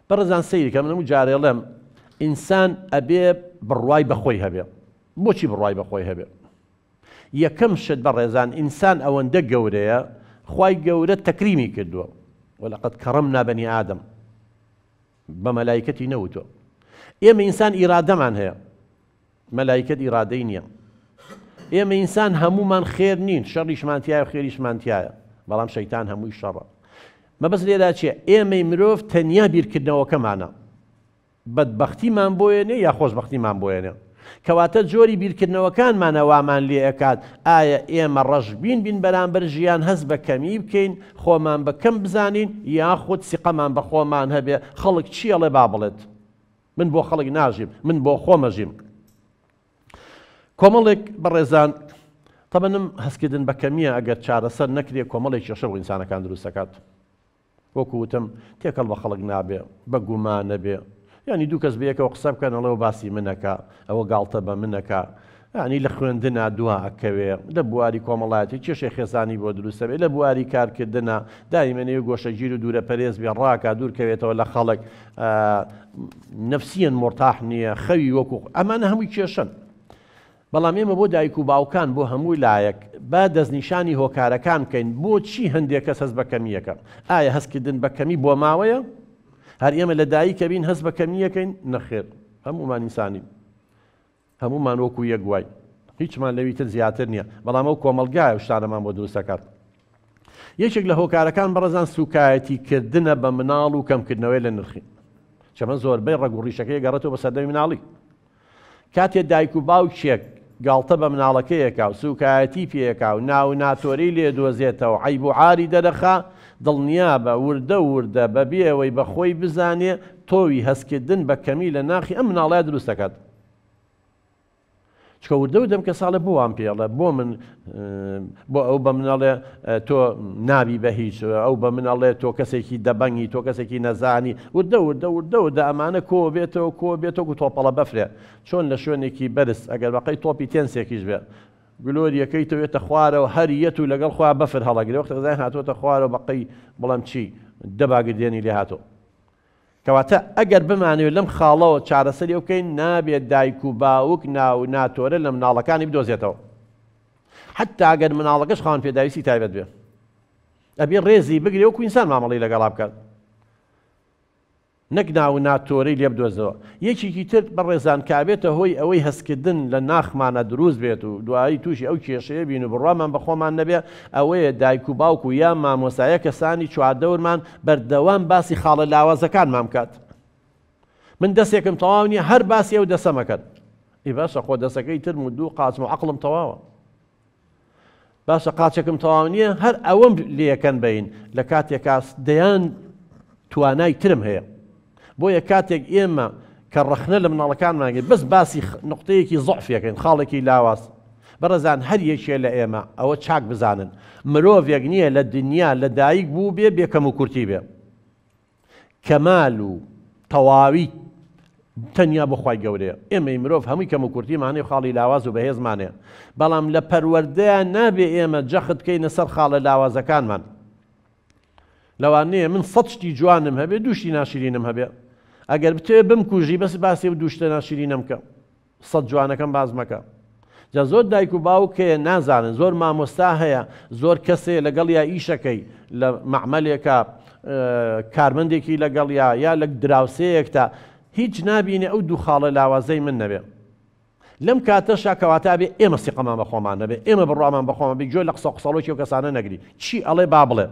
بەڕێزان سەیری کە من جارێڵێم ئینسان ئەبێ بڕوای بەخۆی هەبێ. بۆچی بڕوای بەخۆی هەبێ؟ یەکەم شت بەڕێزان ئینسان ئەوەندە گەورەیە خوای گەورە تەکریمی کردووە وەلەقەد کەڕەمنا بەنی ئادەم بە مەلایکەتی نەوتوە. ئێمە ئینسان ئیرادەمان هەیە، مەلایکەت ئیرادەی نییە. ئێمە ئینسان هەمومان خێر نین، شەڕیشمانتیایە و خێریشمانتیایە، بەڵام شەیتان هەمووی شەڕە. مەبەست لێدا چییە؟ ئێمەی مرۆڤ تەنیا بیرکردنەوەکەمانە، بەدبەختیمان بۆیێنێ یا خۆشبەختیمان بۆیێنێ. کەواتە جۆری بیرکردنەوەکانمانە وامان لێ ئەکات ئایا ئێمە ڕەشبین بین بەرامبەر ژیان هەست بە کەمی بکەین، خۆمان بە کەم بزانین، یاخود سیقەمان بە خۆمان هەبێ خەڵک چیەڵێ با بڵێت، من بۆ خەڵک ناژیم، من بۆ خۆمەژیم. کۆمەڵێک بەڕێزان تەبەنم هەستکردن بە کەمیە ئەگەر چارەسەر نەکرێ کۆمەڵێکی شەڕ ئینسانەکان دروست دەکات. وەکو وتم تێکەڵ بە خەڵک نابێ، بە گومان نەبێ، ینی دوو کەس بەیەکەوە قسە بکەن ئەڵێ باسی منەکە، ئەوە گاڵتە بە منەکە، ینی لە خوێندنە دوا ئەکەوێ، لە بواری کۆمەڵایەتی کێشەی خێزانی بۆ دروستە بێ، لە بواری کارکردنە دایمەنێ گۆشەگیر و دوورە پەرێز بێ ڕاکە دوورکەوێتەوە لە خەڵک، نەفسیەن مرتاح نییە، خەوی وەکو ئەمانە هەمووی کێشن. بەڵام ئێمە بۆ دایک و باوکان بۆ هەمووی لایەک با دەستنیشانی هۆکارەکان بکەین بۆچی هەندێک کەس هەست بە کەمیەکە. ئایا هەستکردن بە کەمی بۆ ماوەیە؟ هەر ئێمە لە دایکە بین هەست بە کەمیەکەین؟ نەخێر، هەموومان ئینسانین، هەموومان وەکو یەک گوای، هیچمان لەوی تر زیاتر نییە، بەڵام ئەو کۆمەلگایە شتانەمان بۆ دروست دەکات. یەکێک لە هۆکارەکان بەڕێزان سوکایەتیکردنە بە مناڵ و کەمکردنەوەی لە نرخی. چەمە زۆربەی ڕەگوڕیشەکەی گەڕێتەوە بە سەردەمی مناڵی. کاتێ دایک و باوکێک گاڵتە بە مناڵەکەیەکە و سوکایەتی پێیەکا و ناو ناتۆری لێ دۆزێتەوە عیب و عاری دەرەخا، دڵنیا بە وردە وردە بەبێ ئەوەی بەخۆی بزانێ تۆوی هەستکردن بە کەمی لە ناخی ئەم مناڵەیە دروست دەکات. چکە وردە وردەم کە ساڵە بۆ وام پێڵە بۆ من بۆ ئەو بە مناڵێ تۆ نابی بە هیچ، ئەو بە مناڵێ تۆ کەسێکی دەبەنگی، تۆ کەسێکی نەزانی، وردە وردە وردە وردە ئەمانە کۆ بێتەوە کۆ بێتەوە و تۆپەڵە بەفرێ چۆن لە شوێنێکی بەرز ئەگەر بەقەی تۆپی تێنسێکیش بێ گلۆریەکەی تەوێتە خوارەوە هەریەت و لەگەڵ خوا بەفر هەڵەگرێ وەختە زای هاتوۆتە خوارەوە بەقەی بەڵام چی دەباگردێنی لێ هاتۆ. کەواتە ئەگەر بمانوێت لەم خاڵەوە چارەسەری ئەو بکەین نابێت دایک و باوک ناو ناتۆرە لە مناڵەکانی بدۆزێتەوە، حتا ئەگەر مناڵەکەش خاوەن پێداویستی تایبەت بێ، ئەبێ ڕێزی بگرێ وەکو ئینسان مامەڵەی لەگەڵا بکات، نەک ناو ناتۆرەی لێ بدۆزەوە. یەکێکی تر بەڕێزان کابێتە هۆی ئەوەی هەستکردن لە ناخمانە دروست بێت و دوایی تووشی ئەو کێشەیە بین و بڕوامان بە خۆمان نەبێ، ئەوەیە دایک و باوک و یا مامۆسایە کەسانی چواردەورمان بەردەوام باسی خاڵە لاوازەکانمان بکات. من دەستێکم تەواو نییە هەر باسی ئەو دەسەمەکەن، ئی باشە خۆ دەسەکەی ترم و دوو قاچم و عەقڵم تەواوە، باشە قاچێکم تەواو نییە هەر ئەوەم لێەکەن بین لە کاتێکا دەیان توانای ترم هەیە. بۆیە کاتێک ئێمە کە ڕەخنە لە مناڵەکانمانگەین بەس باسی نقطەیەکی زەعفێکین خاڵێکی لاواز، بەڕێزان هەر یەکێ لە ئێمە ئەوە چاک بزانن مرۆڤێک نییە لە دنیا لە دایک بوو بێ بێکەم و کورتی بێ، کەمال و تەواوی تەنیا بۆ خوای گەورەیە. ئێمەی مرۆڤ هەمووی کەم و کورتیمانەیە و خاڵی لاواز و بەهێزمانەیە، بەڵام لە پەروەردەیە نابێ ئێمە جەخت بکەینە سەر خاڵە لاوازەکانمان. لەوانەیە من سەد شتی جوانم هەبێ دووشتی ناشرینم هەبێ، ئەگەر بتوێ بمکوژی بەس باسی و دووشتە ناشرینەم کە سەد جوانەکەم باز مەکە. جا زۆر دایک و باوکەیە نازانن، زۆر مامۆستا هەیە، زۆر کەسێ لەگەڵ یا ئیشەکەی لە مەعمەلێکە کارمەندێکی لەگەڵ یا لە دراوسەیەکتا هیچ نابینێ ئەو دوو خاڵە لاوازەی من نەبێ. لەم کاتەشا کەواتە بێ ئێمە سیقەمان بە خۆمان نەبێ، ئێمە بڕوامان بە خۆمان بێ، گوێ لە قسە قسەڵۆکی و کەسانە نەگری چی ئەڵێ با بڵێ.